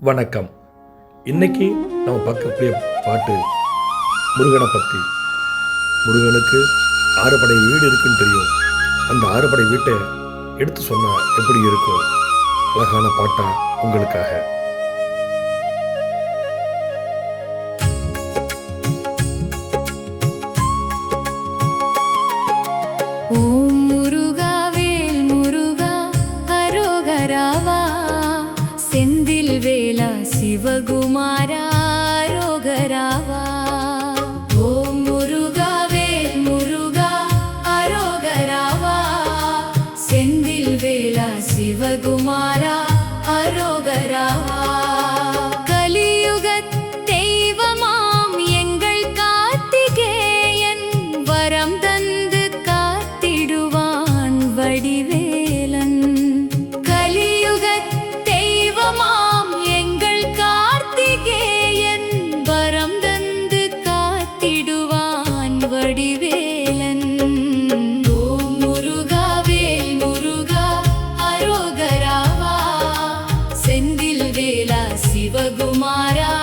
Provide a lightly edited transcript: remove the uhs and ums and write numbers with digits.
வணக்கம். இன்னைக்கு நம்ம பார்க்கக்கூடிய பாட்டு முருகனை பற்றி. முருகனுக்கு 6 படை வீடு இருக்குன்னு தெரியும். அந்த 6 படை வீட்டை எடுத்து சொன்னால் எப்படி இருக்கும்? அழகான பாட்டா உங்களுக்காக. ஓம் முருகா வேல் முருகா அரோகராவா, செந்தில் வேலா சிவகுமாரா அரோகராவா. ஓம் முருகா வேல் முருகா அரோகராவா, செந்தில் வேலா சிவகுமாரா அரோகராவா. கலியுகத் தெய்வமாம் எங்கள் கார்த்திகேயன், வரம் தந்து காத்திடுவான் வடிவேலன். கலியுகத் தெய்வமாம் எங்கள் கார்த்திகேயன், வரம் தந்து காத்திடுவான் வடிவேலன். ஓம் முருகா வேல் முருகா அரோகராவா, செந்தில் வேலா சிவகுமாரா